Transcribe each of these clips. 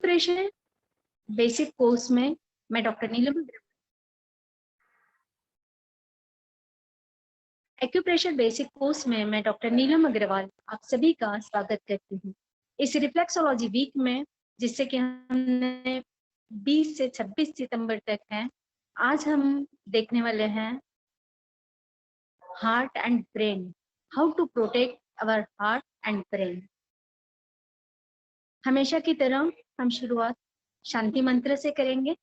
Acupressure basic course में मैं doctor नीलम अग्रवाल आप सभी का स्वागत करती हूँ। इस रिफ्लेक्सोलॉजी वीक में, जिससे कि हमने 20 से 26 सितंबर तक है, आज हम देखने वाले हैं heart and brain, how to protect our heart and brain. हमेशा की तरह हम शुरुआत शांति मंत्र से करेंगे।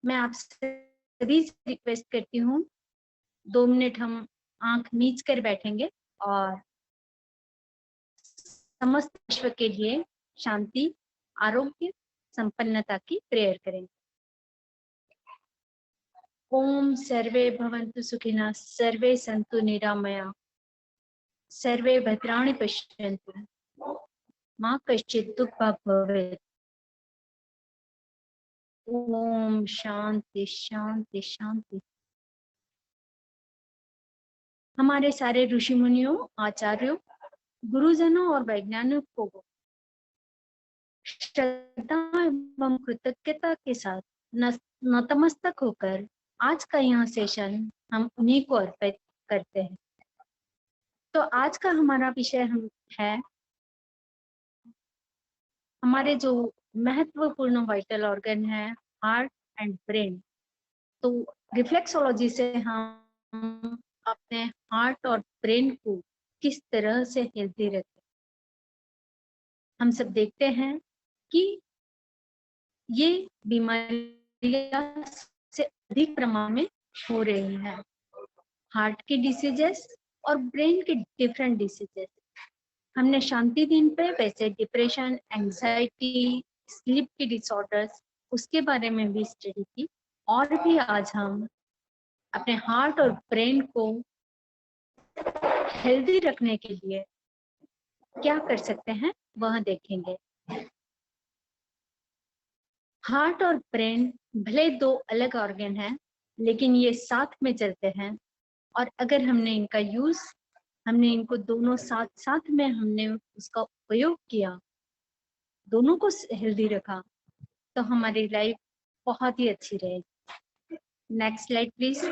मैं आपसे सभी से रिक्वेस्ट करती हूँ, 2 मिनट हम आंख मीच कर बैठेंगे और समस्त विश्व के लिए शांति, आरोग्य, संपन्नता की प्रेयर करेंगे। ओम सर्वे भवन्तु सुखिनः, सर्वे सन्तु निरामया, सर्वे भद्राणि पश्यन्तु, मा कश्चित् दुःखभाग् भवेत्। ओम शांति शांति शांति। हमारे सारे ऋषि मुनियों, आचार्यों, गुरुजनों और वैज्ञानिकों को श्रद्धा एवं कृतज्ञता के साथ नतमस्तक होकर आज का यह सेशन हम उन्हीं को अर्पित करते हैं। तो आज का हमारा विषय है हमारे जो महत्वपूर्ण वाइटल ऑर्गन है, हार्ट एंड ब्रेन। तो रिफ्लेक्सोलॉजी से हम अपने हार्ट और ब्रेन को किस तरह से हेल्दी रखें। हम सब देखते हैं कि ये बीमारियां से अधिक प्रमाण में हो रही है। हार्ट की डिसीजेस और ब्रेन के डिफरेंट डिसीजेस। हमने शांति दिन पे वैसे डिप्रेशन, एंजाइटी, स्लीप की डिसऑर्डर्स, उसके बारे में भी स्टडी की। और भी आज हम अपने हार्ट और ब्रेन को हेल्दी रखने के लिए क्या कर सकते हैं वह देखेंगे। हार्ट और ब्रेन भले 2 अलग ऑर्गन हैं, लेकिन ये साथ में चलते हैं। और अगर हमने इनको दोनों साथ में हमने उसका उपयोग किया, दोनों को हेल्दी रखा, तो हमारी लाइफ बहुत ही अच्छी रहेगी। Next slide please.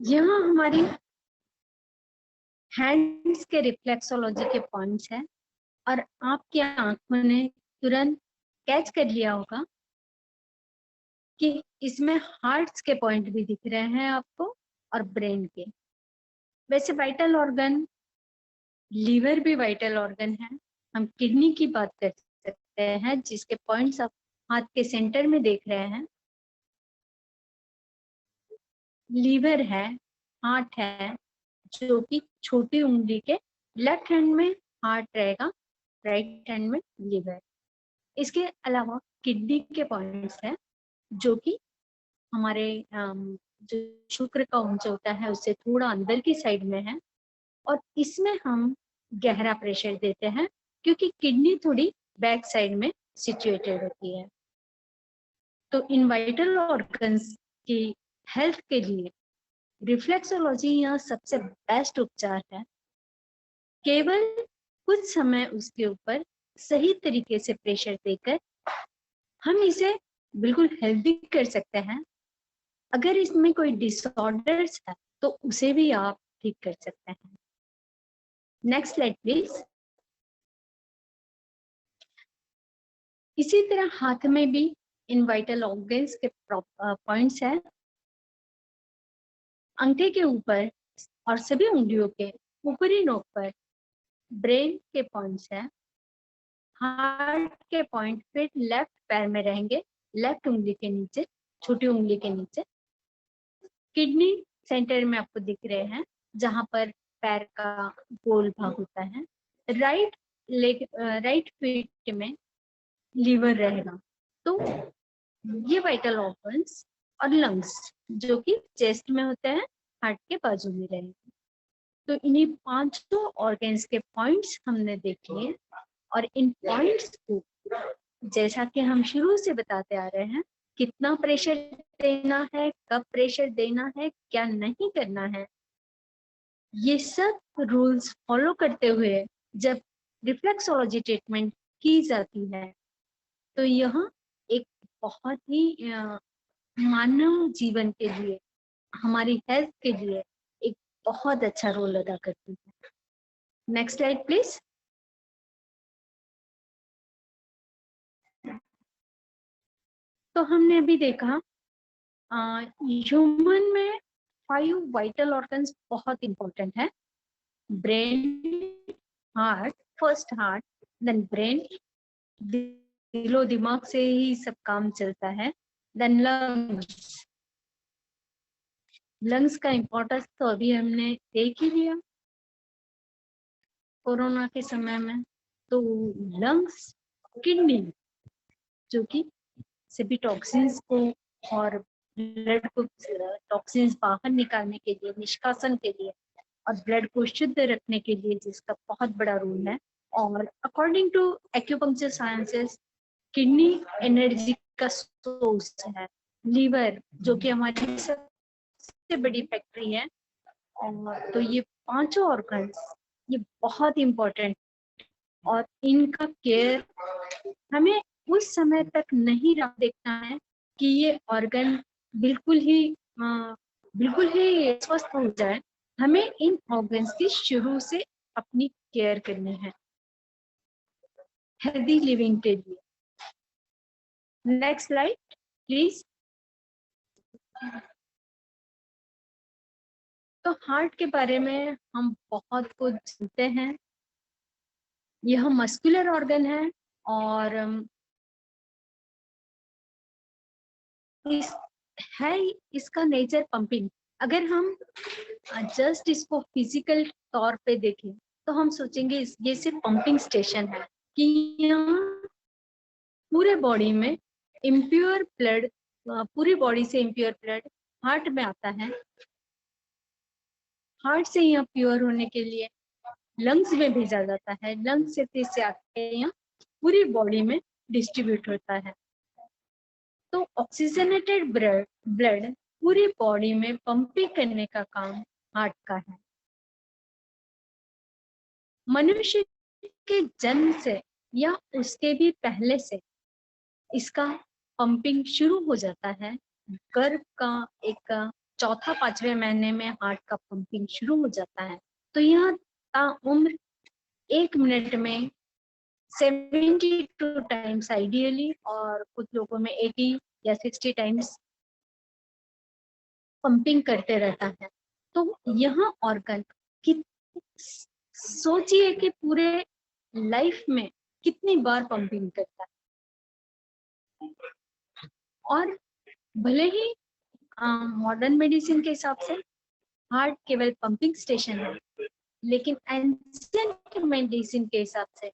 यहाँ हमारी हैंड्स के रिफ्लेक्सोलॉजी के पॉइंट्स है और आपकी आंखों ने तुरंत कैच कर लिया होगा कि इसमें हार्ट्स के पॉइंट भी दिख रहे हैं आपको और ब्रेन के। वैसे वाइटल ऑर्गन, लीवर भी वाइटल ऑर्गन है। हम किडनी की बात कर सकते हैं, जिसके पॉइंट्स आप हाथ के सेंटर में देख रहे हैं। लीवर है, हार्ट है, जो कि छोटी उंगली के लेफ्ट हैंड में हार्ट रहेगा, राइट हैंड में लीवर। इसके अलावा किडनी के पॉइंट्स है, जो कि हमारे जो शुक्र का अंश होता है उससे थोड़ा अंदर की साइड में है। और इसमें हम गहरा प्रेशर देते हैं, क्योंकि किडनी थोड़ी बैक साइड में सिचुएटेड होती है। तो इन वाइटल ऑर्गन्स की हेल्थ के लिए रिफ्लेक्सोलॉजी यह सबसे बेस्ट उपचार है। केवल कुछ समय उसके ऊपर सही तरीके से प्रेशर देकर हम इसे बिल्कुल हेल्दी कर सकते हैं। अगर इसमें कोई डिसऑर्डर्स है तो उसे भी आप ठीक कर सकते हैं। Next slide please. इसी तरह हाथ में भी इन वाइटल ऑर्गन्स के पॉइंट्स है। अंगूठे के ऊपर और सभी उंगलियों के ऊपरी नोक पर ब्रेन के पॉइंट्स है। हार्ट के पॉइंट फिर लेफ्ट पैर में रहेंगे, लेफ्ट उंगली के नीचे, छोटी उंगली के नीचे। किडनी सेंटर में आपको दिख रहे हैं, जहां पर पैर का गोल भाग होता है। राइट लेग, राइट फीट में लीवर रहेगा। तो ये वाइटल ऑर्गन्स और लंग्स, जो कि चेस्ट में होते हैं, हार्ट के बाजू में रहेंगे। तो इन्हीं 5 ऑर्गन्स के पॉइंट्स हमने देख लिए। और इन पॉइंट्स को, जैसा कि हम शुरू से बताते आ रहे हैं, कितना प्रेशर देना है, कब प्रेशर देना है, क्या नहीं करना है, ये सब रूल्स फॉलो करते हुए जब रिफ्लेक्सोलॉजी ट्रीटमेंट की जाती है तो यह एक बहुत ही मानव जीवन के लिए, हमारी हेल्थ के लिए एक बहुत अच्छा रोल अदा करती है। Next slide please. तो हमने अभी देखा ह्यूमन में 5 वाइटल ऑर्गन्स बहुत इंपॉर्टेंट है। Brain, heart, first heart, then brain, दिलो दिमाग से ही सब काम चलता है, देन लंग्स। लंग्स का इम्पोर्टेंस तो अभी हमने देख ही लिया कोरोना के समय में। तो लंग्स, किडनी जो कि सभी टॉक्सिन्स को और ब्लड को टॉक्सिन्स बाहर निकालने के लिए, निष्कासन के लिए और ब्लड को शुद्ध रखने के लिए जिसका बहुत बड़ा रोल है। और according to acupuncture sciences kidney energy का सोर्स है। लीवर जो कि हमारी सबसे बड़ी फैक्ट्री है। और तो ये पांचों ऑर्गन्स ये बहुत इंपॉर्टेंट और इनका केयर हमें उस समय तक नहीं देखना है कि ये ऑर्गन बिल्कुल ही स्वस्थ हो जाए। हमें इन ऑर्गन्स की शुरू से अपनी केयर करनी है हेल्दी लिविंग के लिए। Next slide please. तो हार्ट के बारे में हम बहुत कुछ जानते हैं। यह मस्कुलर ऑर्गन है और इसका नेचर पंपिंग। अगर हम जस्ट इसको फिजिकल तौर पे देखें तो हम सोचेंगे ये सिर्फ पंपिंग स्टेशन है कि यहाँ पूरे बॉडी में इम्प्योर ब्लड, पूरी बॉडी से इम्प्योर ब्लड हार्ट में आता है। हार्ट से यहाँ प्योर होने के लिए लंग्स में भेजा जाता है, लंग्स से फिर से आके यहाँ पूरी बॉडी में डिस्ट्रीब्यूट होता है। तो ऑक्सीजनेटेड ब्लड पूरी बॉडी में पंपिंग करने का काम हार्ट का है। मनुष्य के जन्म से या उसके भी पहले से इसका पंपिंग शुरू हो जाता है। गर्भ का एक चौथा 5वें महीने में हार्ट का पंपिंग शुरू हो जाता है। तो यह उम्र 1 मिनट में 72 टाइम्स आइडियली और कुछ लोगों में 80 या 60 टाइम्स पंपिंग करते रहता है। तो यह ऑर्गन कि सोचिए कि पूरे लाइफ में कितनी बार पंपिंग करता है। और भले ही मॉडर्न मेडिसिन के हिसाब से हार्ट केवल पंपिंग स्टेशन है, लेकिन एंशिएंट मेडिसिन के हिसाब से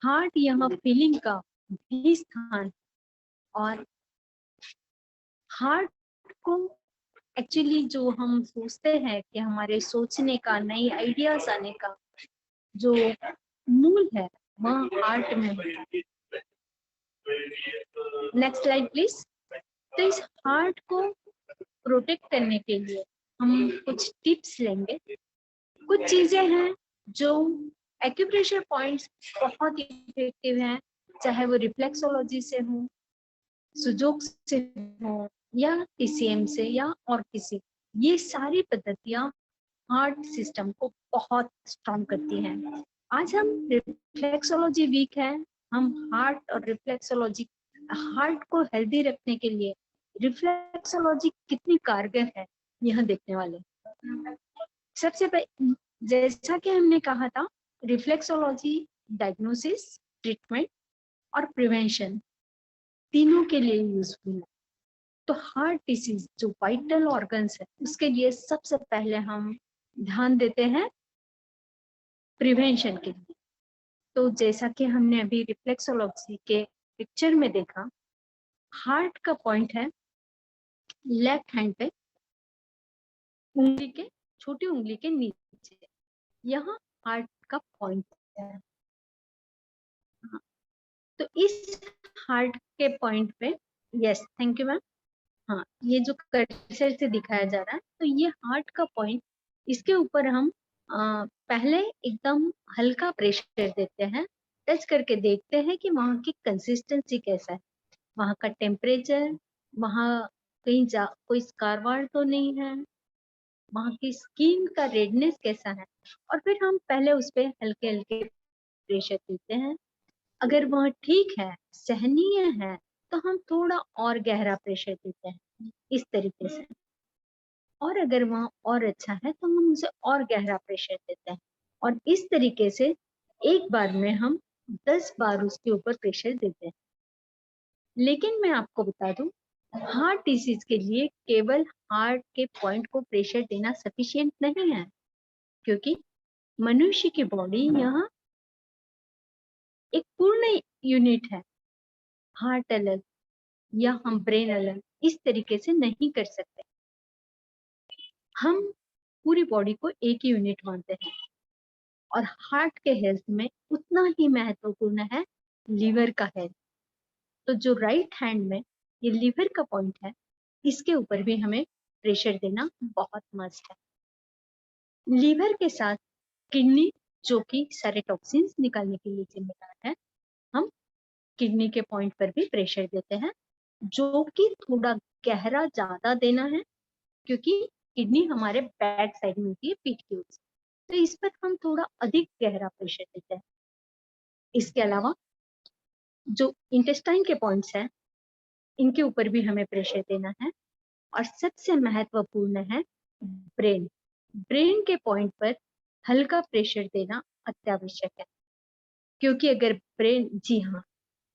हार्ट यहाँ फीलिंग का भी स्थान। और हार्ट को एक्चुअली जो हम सोचते हैं कि हमारे सोचने का, नई आइडियाज आने का जो मूल है वह हार्ट में है। Next slide please. तो इस हार्ट को प्रोटेक्ट करने के लिए हम कुछ टिप्स लेंगे। कुछ चीजें हैं जो एक्यूप्रेशर पॉइंट्स बहुत इफेक्टिव हैं, चाहे वो रिफ्लेक्सोलॉजी से हो, सुजोग से हो या टीसीएम से या और किसी। ये सारी पद्धतियां हार्ट सिस्टम को बहुत स्ट्रॉन्ग करती हैं। आज हम रिफ्लेक्सोलॉजी वीक है, हम हार्ट और रिफ्लेक्सोलॉजी, हार्ट को हेल्दी रखने के लिए रिफ्लेक्सोलॉजी कितनी कारगर है यह देखने वाले। सबसे पहले जैसा कि हमने कहा था, रिफ्लेक्सोलॉजी डायग्नोसिस, ट्रीटमेंट और प्रिवेंशन तीनों के लिए यूजफुल है। तो हार्ट डिसीज जो वाइटल ऑर्गन्स है उसके लिए सबसे पहले हम ध्यान देते हैं प्रिवेंशन के लिए। तो जैसा कि हमने अभी रिफ्लेक्सोलॉजी के पिक्चर में देखा, हार्ट का पॉइंट है लेफ्ट हैंड पे, उंगली के, छोटी उंगली के नीचे, यहाँ हार्ट का पॉइंट है। हाँ, तो इस हार्ट के पॉइंट पे, यस थैंक यू मैम, हाँ ये जो कर्सर से दिखाया जा रहा है, तो ये हार्ट का पॉइंट इसके ऊपर हम पहले एकदम हल्का प्रेशर देते हैं, टच करके देखते हैं कि वहाँ की कंसिस्टेंसी कैसा है, वहाँ का टेम्परेचर, वहाँ कहीं कोई स्कारवार तो नहीं है, वहाँ की स्किन का रेडनेस कैसा है, और फिर हम पहले उस पर हल्के हल्के प्रेशर देते हैं। अगर वह ठीक है, सहनीय है, तो हम थोड़ा और गहरा प्रेशर देते हैं इस तरीके से, और अगर वहाँ और अच्छा है तो हम उसे और गहरा प्रेशर देते हैं, और इस तरीके से एक बार में हम 10 बार उसके ऊपर प्रेशर देते हैं। लेकिन मैं आपको बता दूं, हार्ट डिसीज के लिए केवल हार्ट के पॉइंट को प्रेशर देना सफिशिएंट नहीं है, क्योंकि मनुष्य की बॉडी यहाँ एक पूर्ण यूनिट है। हार्ट अलग या हम ब्रेन अलग इस तरीके से नहीं कर सकते। हम पूरी बॉडी को एक ही यूनिट मानते हैं, और हार्ट के हेल्थ में उतना ही महत्वपूर्ण है लीवर का हेल्थ। तो जो राइट हैंड में ये लीवर का पॉइंट है, इसके ऊपर भी हमें प्रेशर देना बहुत मस्ट है। लीवर के साथ किडनी, जो कि सारे टॉक्सिन्स निकालने के लिए जिम्मेदार है, हम किडनी के पॉइंट पर भी प्रेशर देते हैं, जो कि थोड़ा गहरा ज्यादा देना है, क्योंकि किडनी हमारे बैक साइड में होती है, पीठ की ओर से, तो इस पर हम थोड़ा अधिक गहरा प्रेशर देते हैं। इसके अलावा जो इंटेस्टाइन के पॉइंट्स हैं, इनके ऊपर भी हमें प्रेशर देना है, और सबसे महत्वपूर्ण है ब्रेन। ब्रेन के पॉइंट पर हल्का प्रेशर देना अत्यावश्यक है, क्योंकि अगर ब्रेन, जी हाँ,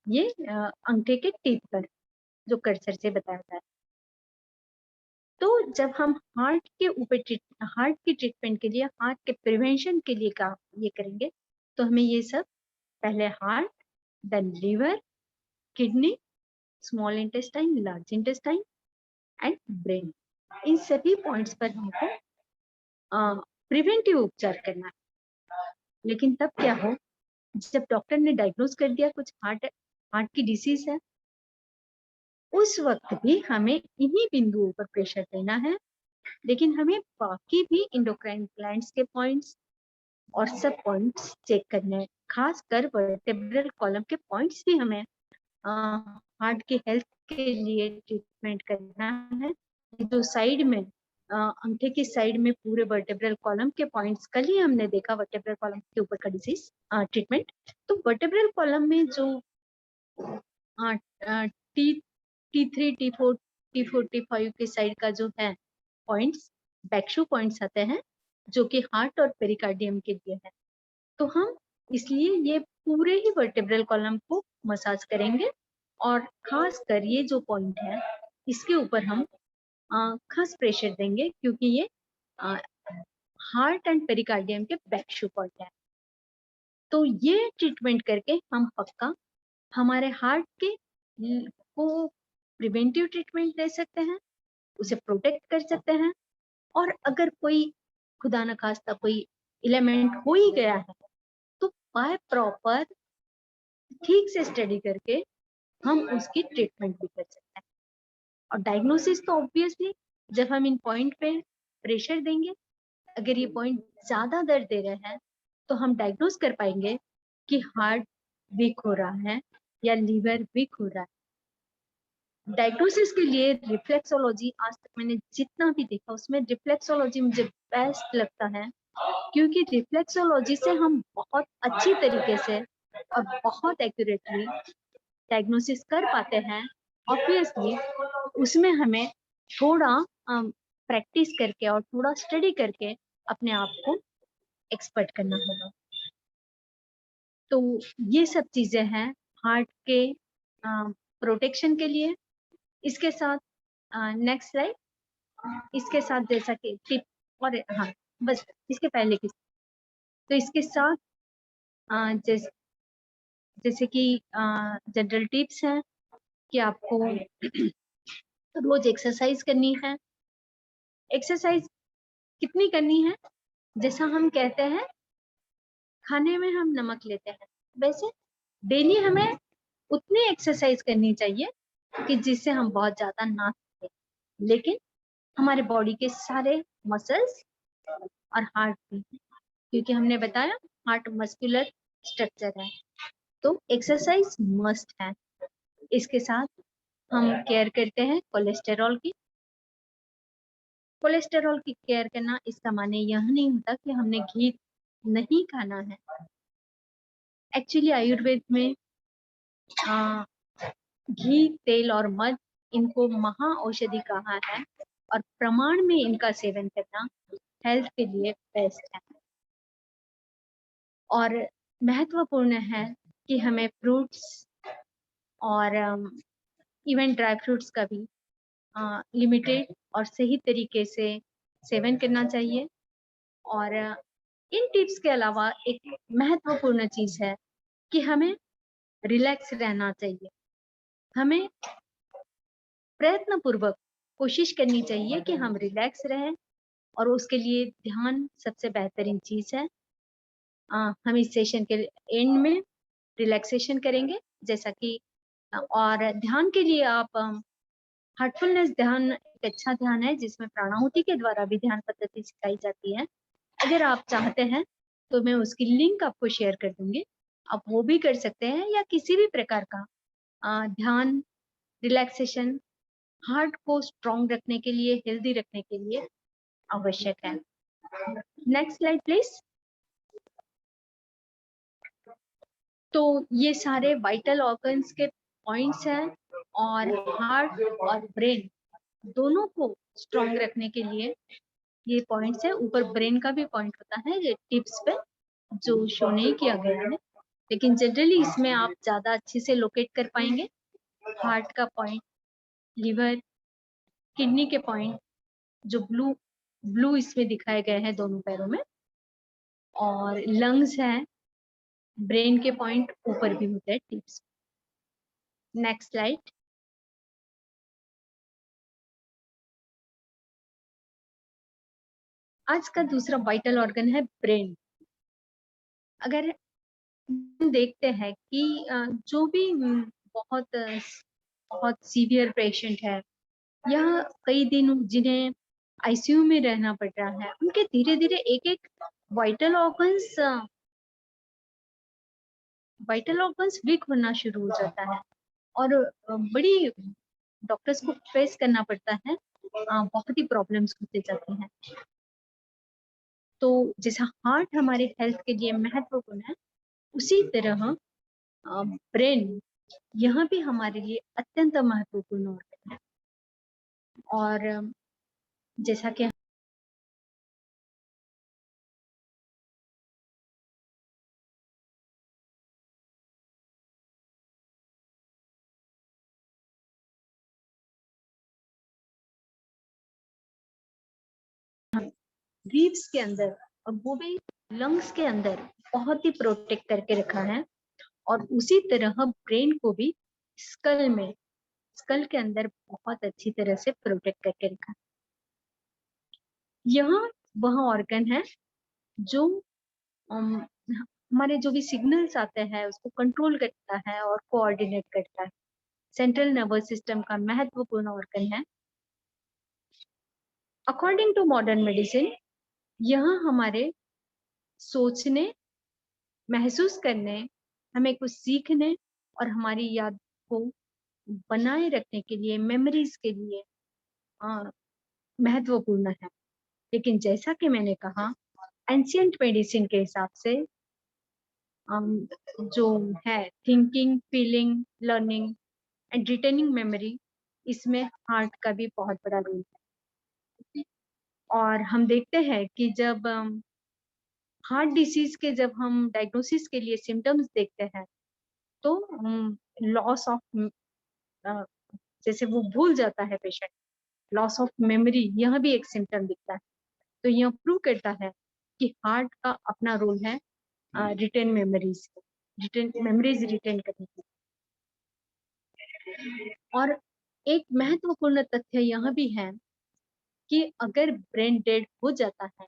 ये अंगूठे के टिप पर जो कर्सर से बताया जाता है। तो जब हम हार्ट के ऊपर हार्ट की ट्रीटमेंट के लिए, हार्ट के प्रिवेंशन के लिए काम ये करेंगे, तो हमें ये सब पहले heart, then liver, kidney, small intestine, large intestine and brain, इन सभी पॉइंट्स पर हमको प्रिवेंटिव उपचार करना है। लेकिन तब क्या हो, जब डॉक्टर ने डायग्नोज कर दिया कुछ हार्ट की डिसीज है, उस वक्त भी हमें इन्हीं बिंदुओं पर प्रेशर देना है, लेकिन हमें बाकी भी इंडोक्राइन ग्लैंड्स के पॉइंट्स और सब पॉइंट्स चेक करने हैं। खासकर वर्टेब्रल कॉलम के पॉइंट्स भी हमें हार्ट की हेल्थ के लिए ट्रीटमेंट करना है। जो साइड में अंगूठे की साइड में पूरे वर्टेब्रल कॉलम के पॉइंट्स, कल ही हमने देखा वर्टेब्रल कॉलम के ऊपर का डिसीज ट्रीटमेंट। तो वर्टेब्रल कॉलम में जो T3, T4, T4, T5 के साइड का जो है पॉइंट्स, बैकशू पॉइंट्स आते हैं, जो कि हार्ट और पेरिकार्डियम के लिए है। तो हम इसलिए ये पूरे ही वर्टेब्रल कॉलम को मसाज करेंगे, और खास कर ये जो पॉइंट है, इसके ऊपर हम खास प्रेशर देंगे, क्योंकि ये हार्ट एंड पेरिकार्डियम के बैकशू पॉइंट है। तो ये ट्रीटमेंट करके हम पक्का हमारे हार्ट के को प्रिवेंटिव ट्रीटमेंट दे सकते हैं, उसे प्रोटेक्ट कर सकते हैं, और अगर कोई खुदा न खास्ता कोई एलिमेंट हो ही गया है, तो बाय प्रॉपर ठीक से स्टडी करके हम उसकी ट्रीटमेंट भी कर सकते हैं। और डायग्नोसिस तो ऑब्वियसली जब हम इन पॉइंट पे प्रेशर देंगे, अगर ये पॉइंट ज्यादा दर्द दे रहे हैं, तो हम डायग्नोस कर पाएंगे कि हार्ट वीक हो रहा है या लीवर वीक हो रहा है। डायग्नोसिस के लिए रिफ्लेक्सोलॉजी, आज तक मैंने जितना भी देखा उसमें रिफ्लेक्सोलॉजी मुझे बेस्ट लगता है, क्योंकि रिफ्लेक्सोलॉजी से हम बहुत अच्छी तरीके से और बहुत एक्यूरेटली डायग्नोसिस कर पाते हैं। ऑब्वियसली उसमें हमें थोड़ा प्रैक्टिस करके और थोड़ा स्टडी करके अपने आप को एक्सपर्ट करना होगा। तो ये सब चीजें हैं हार्ट के प्रोटेक्शन के लिए। इसके साथ नेक्स्ट स्लाइड, इसके साथ जैसा कि टिप, और हाँ बस इसके पहले की, तो इसके साथ जैसे कि जनरल टिप्स हैं कि आपको रोज एक्सरसाइज करनी है। एक्सरसाइज कितनी करनी है? जैसा हम कहते हैं खाने में हम नमक लेते हैं, वैसे डेली हमें उतनी एक्सरसाइज करनी चाहिए कि जिससे हम बहुत ज्यादा ना थके, लेकिन हमारे बॉडी के सारे मसल्स और हार्ट भी, क्योंकि हमने बताया हार्ट मस्कुलर स्ट्रक्चर है, तो एक्सरसाइज मस्ट है। इसके साथ हम केयर करते हैं कोलेस्टेरॉल की। कोलेस्टेरॉल की केयर करना इसका माने यह नहीं होता कि हमने घी नहीं खाना है। एक्चुअली आयुर्वेद में घी, तेल और मध, इनको महा औषधि कहा है और प्रमाण में इनका सेवन करना हेल्थ के लिए बेस्ट है। और महत्वपूर्ण है कि हमें फ्रूट्स और इवन ड्राई फ्रूट्स का भी लिमिटेड और सही तरीके से सेवन करना चाहिए। और इन टिप्स के अलावा एक महत्वपूर्ण चीज है कि हमें रिलैक्स रहना चाहिए। हमें प्रयत्न पूर्वक कोशिश करनी चाहिए कि हम रिलैक्स रहें, और उसके लिए ध्यान सबसे बेहतरीन चीज है। हम इस सेशन के एंड में रिलैक्सेशन करेंगे, जैसा कि और ध्यान के लिए आप हार्टफुलनेस ध्यान एक अच्छा ध्यान है जिसमें प्राणाहुति के द्वारा भी ध्यान पद्धति सिखाई जाती है। अगर आप चाहते हैं तो मैं उसकी लिंक आपको शेयर कर दूंगी, आप वो भी कर सकते हैं, या किसी भी प्रकार का ध्यान रिलैक्सेशन हार्ट को स्ट्रॉन्ग रखने के लिए, हेल्दी रखने के लिए आवश्यक है। Next slide please. तो ये सारे वाइटल ऑर्गन्स के पॉइंट्स हैं, और हार्ट और ब्रेन दोनों को स्ट्रॉन्ग रखने के लिए ये पॉइंट्स है। ऊपर ब्रेन का भी पॉइंट होता है ये टिप्स पे, जो शो नहीं किया गया है, लेकिन जनरली इसमें आप ज्यादा अच्छे से लोकेट कर पाएंगे। हार्ट का पॉइंट, लिवर, किडनी के पॉइंट जो ब्लू ब्लू इसमें दिखाए गए हैं दोनों पैरों में, और लंग्स है, ब्रेन के पॉइंट ऊपर भी होते हैं टिप्स। Next slide. आज का दूसरा वाइटल ऑर्गन है ब्रेन। अगर हम देखते हैं कि जो भी बहुत बहुत सीवियर पेशेंट है या कई दिन जिन्हें आईसीयू में रहना पड़ रहा है, उनके धीरे धीरे एक एक वाइटल ऑर्गन्स वीक होना शुरू हो जाता है, और बड़ी डॉक्टर्स को फेस करना पड़ता है, बहुत ही प्रॉब्लम्स होते जाते हैं। तो जैसा हार्ट हमारे हेल्थ के लिए महत्वपूर्ण है, उसी तरह ब्रेन यह भी हमारे लिए अत्यंत महत्वपूर्ण ऑर्गन है। और जैसा कि रीव्स के अंदर, और वो भी लंग्स के अंदर बहुत ही प्रोटेक्ट करके रखा है, और उसी तरह ब्रेन को भी स्कल के अंदर बहुत अच्छी तरह से प्रोटेक्ट करके रखा है। यह वह ऑर्गन है जो हमारे जो भी सिग्नल्स आते हैं उसको कंट्रोल करता है और कोऑर्डिनेट करता है। सेंट्रल नर्वस सिस्टम का महत्वपूर्ण ऑर्गन है। अकॉर्डिंग टू मॉडर्न मेडिसिन, यह हमारे सोचने, महसूस करने, हमें कुछ सीखने और हमारी याद को बनाए रखने के लिए, मेमोरीज के लिए महत्वपूर्ण है। लेकिन जैसा कि मैंने कहा, एंशियंट मेडिसिन के हिसाब से जो है thinking, feeling, learning and retaining memory, इसमें हार्ट का भी बहुत बड़ा रोल है। और हम देखते हैं कि जब हार्ट डिसीज के जब हम डायग्नोसिस के लिए सिम्टम्स देखते हैं, तो लॉस ऑफ, जैसे वो भूल जाता है पेशेंट, लॉस ऑफ मेमोरी, यह भी एक सिम्टम दिखता है। तो यह प्रूव करता है कि हार्ट का अपना रोल है रिटेन मेमोरीज करने की। और एक महत्वपूर्ण तथ्य यह भी है कि अगर ब्रेन डेड हो जाता है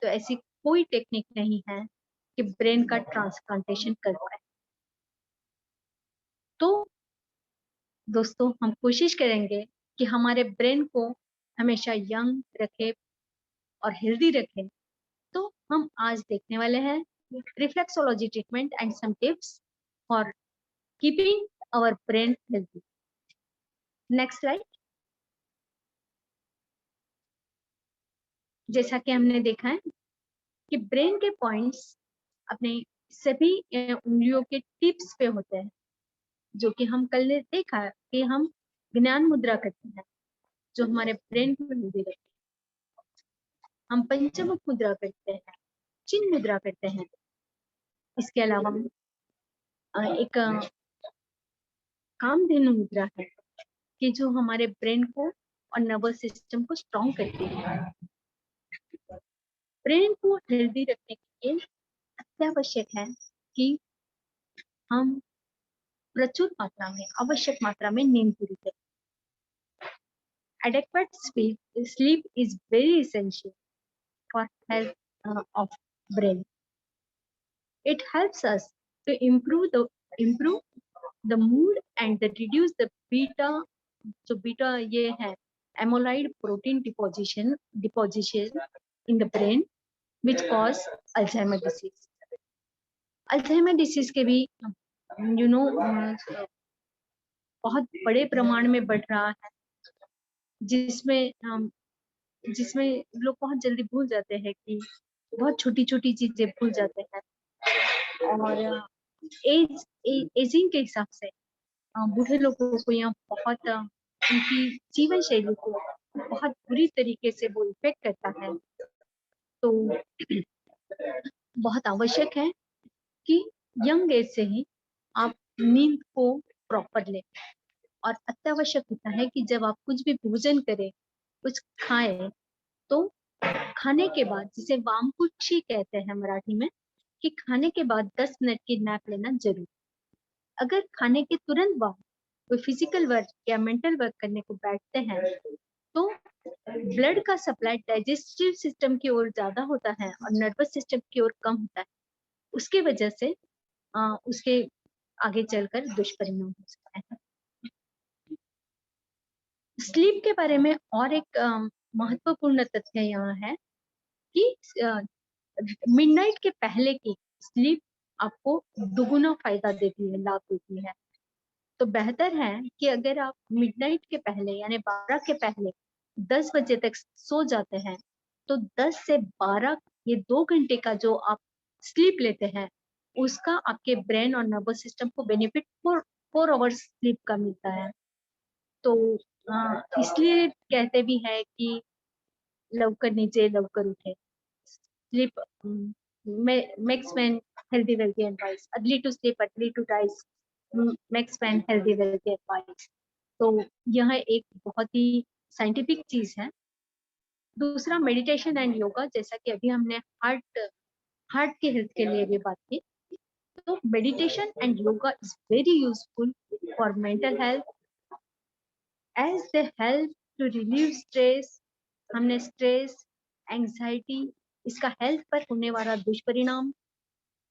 तो ऐसी कोई टेक्निक नहीं है कि ब्रेन का ट्रांसप्लांटेशन कर पाए। तो दोस्तों, हम कोशिश करेंगे कि हमारे ब्रेन को हमेशा यंग रखे और हेल्दी रखें, हम आज देखने वाले हैं reflexology treatment and some tips for keeping our brain healthy. Next slide. जैसा कि हमने देखा है कि ब्रेन के पॉइंट्स अपने सभी उंगलियों के टिप्स पे होते हैं, जो कि हम कल ने देखा कि हम ज्ञान मुद्रा करते हैं जो हमारे ब्रेन को हेल्दी रखते हैं। हम पंचमुख मुद्रा करते हैं, चिन्ह मुद्रा करते हैं। इसके अलावा एक कामधेनु मुद्रा है कि जो हमारे ब्रेन को और नर्वस सिस्टम को स्ट्रॉन्ग करती है। ब्रेन को हेल्दी रखने के लिए अत्यावश्यक है कि हम प्रचुर मात्रा में, आवश्यक मात्रा में नींद पूरी करें। Adequate sleep is very essential for health of brain. It helps us to improve the mood and the reduce the beta. So beta ये है amyloid protein deposition in the brain which cause Alzheimer disease. Alzheimer disease के भी बहुत बड़े प्रमाण में बढ़ रहा है, जिसमें लोग बहुत जल्दी भूल जाते हैं कि बहुत छोटी छोटी चीजें भूल जाते हैं। और एजिंग के हिसाब से बूढ़े लोगों को यहाँ बहुत उनकी जीवन शैली को बहुत बुरी तरीके से वो इफेक्ट करता है। तो बहुत आवश्यक है कि यंग एज से ही आप नींद को प्रॉपर लें। और अत्यावश्यक होता है कि जब आप कुछ भी भोजन करें, कुछ खाएं, तो खाने के बाद, जिसे वामकुक्षी कहते हैं मराठी में, कि खाने के बाद 10 मिनट की नैप लेना जरूर। अगर खाने के तुरंत बाद कोई फिजिकल वर्क या मेंटल वर्क करने को बैठते हैं तो ब्लड का सप्लाई डाइजेस्टिव सिस्टम की ओर ज्यादा होता है और नर्वस सिस्टम की ओर कम होता है। उसके वजह से उसके आगे चलकर दुष्परिणाम हो सकता है। स्लीप के बारे में और एक महत्वपूर्ण तथ्य यहाँ है कि मिडनाइट के पहले की स्लीप आपको दुगुना फायदा देती है, लाभ देती है। तो बेहतर है कि अगर आप मिडनाइट के पहले यानी 12 के पहले 10 बजे तक सो जाते हैं तो 10 से 12 ये 2 घंटे का जो आप स्लीप लेते हैं उसका आपके ब्रेन और नर्वस सिस्टम को बेनिफिट 4 आवर्स स्लीप का मिलता है। तो इसलिए कहते भी है कि लवकर नीचे लवकर उठे। Sleep makes man healthy, wealthy and wise. Early to sleep, early to rise makes man healthy, wealthy and wise. तो यह एक बहुत ही साइंटिफिक चीज है। दूसरा मेडिटेशन एंड योगा, जैसा कि अभी हमने हार्ट की हेल्थ के लिए भी बात की। तो meditation and yoga is very useful for mental health as they help to relieve stress. हमने स्ट्रेस, एंजाइटी, इसका हेल्थ पर होने वाला दुष्परिणाम,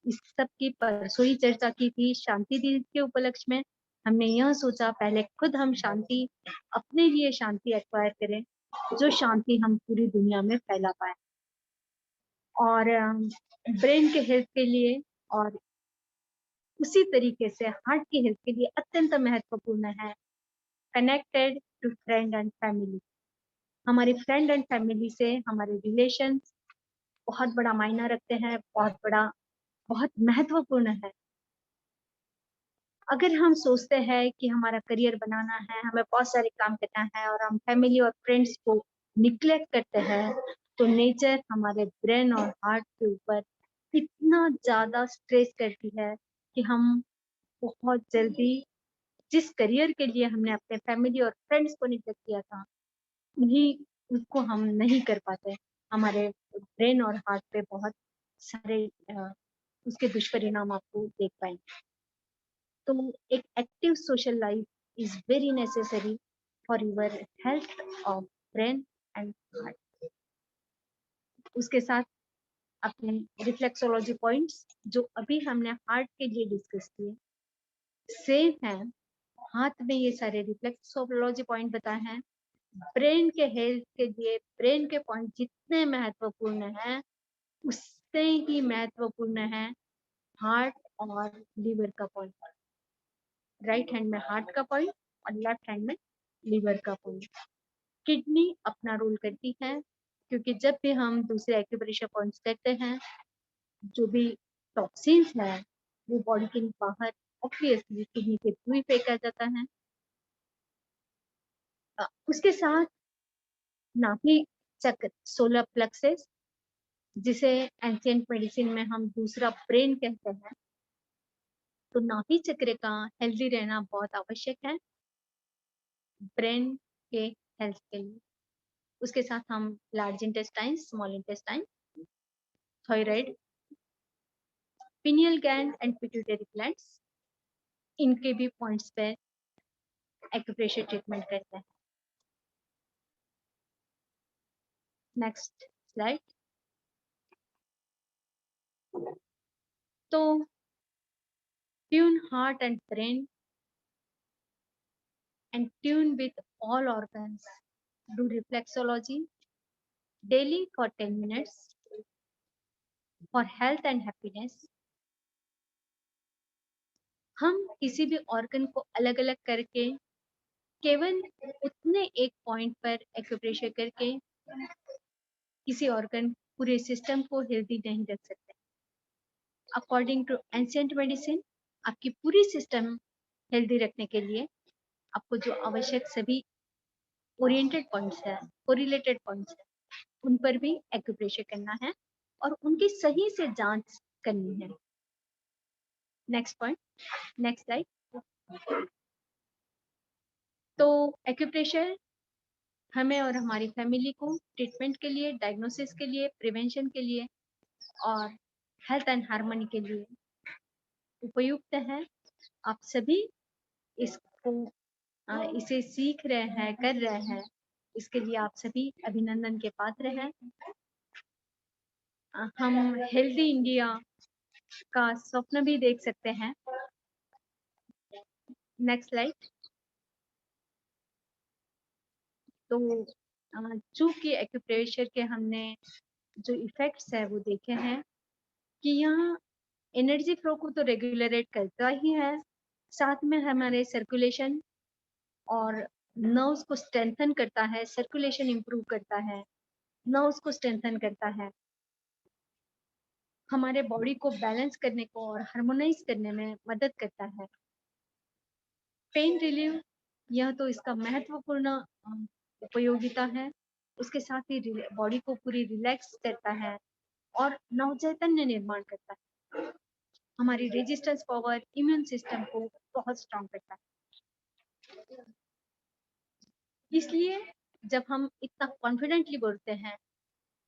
इस सब की परसों ही चर्चा की थी शांति दिवस के उपलक्ष्य में। हमने यह सोचा पहले खुद हम शांति, अपने लिए शांति एक्वायर करें, जो शांति हम पूरी दुनिया में फैला पाए। और ब्रेन के हेल्थ के लिए और उसी तरीके से हार्ट की हेल्थ के लिए अत्यंत महत्वपूर्ण है connected to friend and family. हमारे फ्रेंड एंड फैमिली से हमारे रिलेशन बहुत बड़ा मायना रखते हैं, बहुत महत्वपूर्ण है। अगर हम सोचते हैं कि हमारा करियर बनाना है, हमें बहुत सारे काम करना है और हम फैमिली और फ्रेंड्स को निग्लेक्ट करते हैं, तो नेचर हमारे ब्रेन और हार्ट के ऊपर इतना ज्यादा स्ट्रेस करती है कि हम बहुत जल्दी जिस करियर के लिए हमने अपने फैमिली और फ्रेंड्स को निग्लेक्ट किया था, उन्हीं उसको हम नहीं कर पाते। हमारे ब्रेन और हार्ट पे बहुत सारे उसके दुष्परिणाम आपको देख पाएंगे। तो एक active social life is very necessary for your health of brain and heart. उसके साथ अपने रिफ्लेक्सोलॉजी पॉइंट्स जो अभी हमने हार्ट के लिए डिस्कस किए सेम है, हाथ में ये सारे रिफ्लेक्सोलॉजी पॉइंट बताए हैं। ब्रेन के हेल्थ के लिए ब्रेन के पॉइंट जितने महत्वपूर्ण हैं उतने ही महत्वपूर्ण है हार्ट और लीवर का पॉइंट। राइट हैंड में हार्ट का पॉइंट और लेफ्ट हैंड में लीवर का पॉइंट। किडनी अपना रोल करती है, क्योंकि जब भी हम दूसरे एक्यूप्रेशर पॉइंट्स करते हैं, जो भी टॉक्सिन्स है वो बॉडी के बाहर ऑब्वियसली किडनी के थ्रू ही फेंका जाता है। उसके साथ नाभि चक्र, सोलर प्लेक्सस, जिसे एंशिएंट मेडिसिन में हम दूसरा ब्रेन कहते हैं, तो नाभि चक्र का हेल्दी रहना बहुत आवश्यक है ब्रेन के हेल्थ के लिए। उसके साथ हम large intestine, small intestine, thyroid, pineal gland and pituitary glands, इनके भी पॉइंट्स पे एक्यूप्रेशर ट्रीटमेंट करते हैं। Next slide. तो tune heart and brain and tune with all organs. Do reflexology daily for 10 minutes for health and happiness. हम किसी भी organ को अलग अलग करके केवल उतने एक पॉइंट पर एक्यूप्रेशर करके किसी ऑर्गन पूरे सिस्टम को हेल्दी नहीं रख सकते। अकॉर्डिंग टू एंशिएंट मेडिसिन, आपकी पूरी सिस्टम हेल्दी रखने के लिए आपको जो आवश्यक सभी ओरिएंटेड पॉइंट्स है, कोरिलेटेड पॉइंट्स है, उन पर भी एक्यूप्रेशर करना है और उनकी सही से जांच करनी है। Next point, next slide. तो एक्यूप्रेशर हमें और हमारी फैमिली को ट्रीटमेंट के लिए, डायग्नोसिस के लिए, प्रिवेंशन के लिए और हेल्थ एंड हार्मनी के लिए उपयुक्त है। आप सभी इसको इसे सीख रहे हैं, कर रहे हैं, इसके लिए आप सभी अभिनंदन के पात्र हैं। हम हेल्दी इंडिया का स्वप्न भी देख सकते हैं। Next slide. तो चूंकि एक्यूप्रेशर के हमने जो इफेक्ट्स है वो देखे हैं कि यहाँ एनर्जी फ्लो को तो रेगुलेट करता ही है, साथ में हमारे सर्कुलेशन और नर्व्स को स्ट्रेंथन करता है, सर्कुलेशन इंप्रूव करता है, नर्व्स को स्ट्रेंथन करता है, हमारे बॉडी को बैलेंस करने को और हार्मोनाइज करने में मदद करता है। पेन रिलीव, यह तो इसका महत्वपूर्ण उपयोगिता है। उसके साथ ही बॉडी को पूरी रिलैक्स करता है और नवचैतन्य निर्माण करता है। हमारी रेजिस्टेंस पावर, इम्यून सिस्टम को बहुत स्ट्रांग करता है। इसलिए जब हम इतना कॉन्फिडेंटली बोलते हैं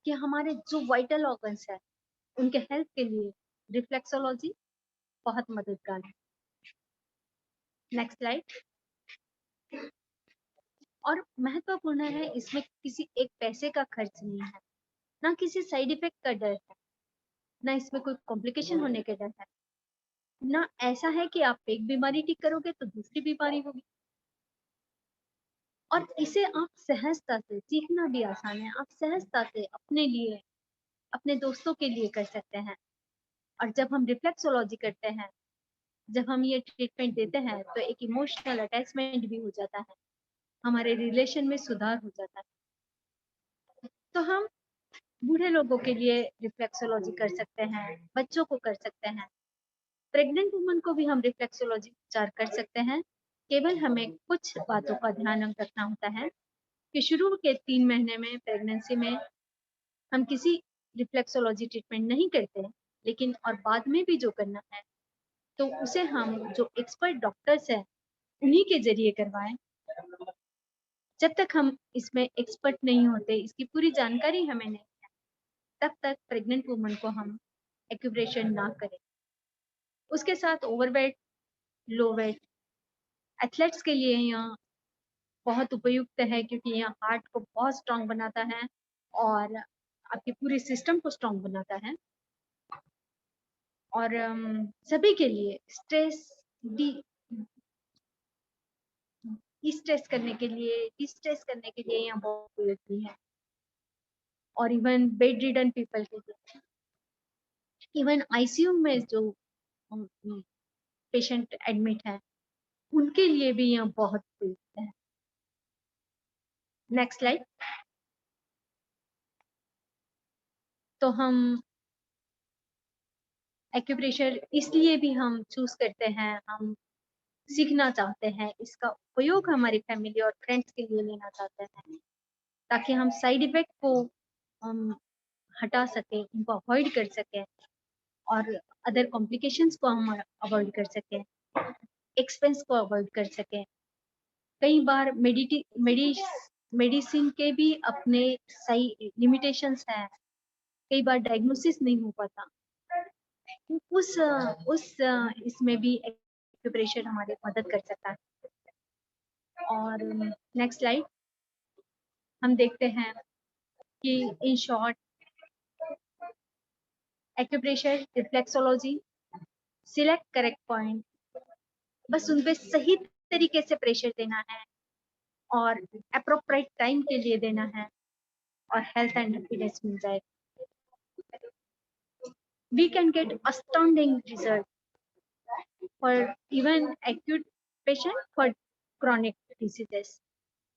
कि हमारे जो वाइटल ऑर्गन्स है उनके हेल्थ के लिए रिफ्लेक्सोलॉजी बहुत मददगार है। Next slide. और महत्वपूर्ण है, इसमें किसी एक पैसे का खर्च नहीं है, ना किसी साइड इफेक्ट का डर है, ना इसमें कोई कॉम्प्लिकेशन होने का डर है, ना ऐसा है कि आप एक बीमारी ठीक करोगे तो दूसरी बीमारी होगी। और इसे आप सहजता से, सीखना भी आसान है, आप सहजता से अपने लिए, अपने दोस्तों के लिए कर सकते हैं। और जब हम रिफ्लेक्सोलॉजी करते हैं, जब हम ये ट्रीटमेंट देते हैं, तो एक इमोशनल अटैचमेंट भी हो जाता है, हमारे रिलेशन में सुधार हो जाता है। तो हम बूढ़े लोगों के लिए रिफ्लेक्सोलॉजी कर सकते हैं, बच्चों को कर सकते हैं, प्रेग्नेंट वुमन को भी हम रिफ्लेक्सोलॉजी उपचार कर सकते हैं। केवल हमें कुछ बातों का ध्यान रखना होता है कि शुरू के 3 महीने में प्रेगनेंसी में हम किसी रिफ्लेक्सोलॉजी ट्रीटमेंट नहीं करते, लेकिन और बाद में भी जो करना है तो उसे हम जो एक्सपर्ट डॉक्टर्स हैं उन्हीं के जरिए करवाएं। जब तक हम इसमें एक्सपर्ट नहीं होते, इसकी पूरी जानकारी हमें नहीं है, तब तक प्रेग्नेंट वुमन को हम एक्यूप्रेशर ना करें। उसके साथ ओवरवेट, लो वेट एथलेट्स के लिए यहाँ बहुत उपयुक्त है, क्योंकि यहाँ हार्ट को बहुत स्ट्रांग बनाता है और आपके पूरे सिस्टम को स्ट्रांग बनाता है। और सभी के लिए स्ट्रेस स्ट्रेस करने के लिए, डिस्ट्रेस करने के लिए यहाँ बहुत उपयोगी है, और इवन बेड रिडन पीपल के लिए। इवन आईसीयू में जो पेशेंट एडमिट है उनके लिए भी यह बहुत उपयुक्त है। Next slide. तो हम एक्यूप्रेशर इसलिए भी हम चूज करते हैं, हम सीखना चाहते हैं, इसका उपयोग हमारी फैमिली और फ्रेंड्स के लिए लेना चाहते हैं, ताकि हम साइड इफेक्ट को हम हटा सके, उनको अवॉइड कर सके और अदर कॉम्प्लिकेशंस को हम अवॉइड कर सके, एक्सपेंस को अवॉइड कर सके। कई बार मेडिसिन के भी अपने सही लिमिटेशंस हैं, कई बार डायग्नोसिस नहीं हो पाता, उस इसमें भी एक्यूप्रेशर हमारी मदद कर सकता है। और नेक्स्ट स्लाइड हम देखते हैं कि in short acupressure, reflexology, select correct point, बस उन पे सही तरीके से प्रेशर देना है और अप्रोप्रिएट टाइम के लिए देना है और हेल्थ एंड हैप्पीनेस मिल जाएगा। We can get astounding result for even acute patient for chronic diseases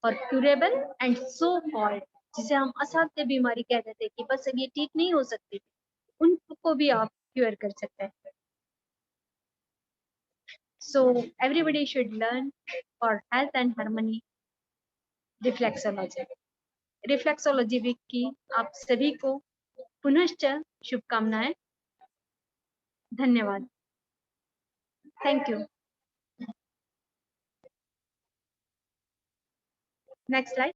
और curable and so called, जिसे हम असाध्य बीमारी कह देते हैं कि बस अब ये ठीक नहीं हो सकती, उनको भी आप क्योर कर सकते हैं। So everybody should learn for health and harmony reflexology. Reflexology week की आप सभी को पुनश्च शुभकामनाएं। धन्यवाद। Thank you. Next slide.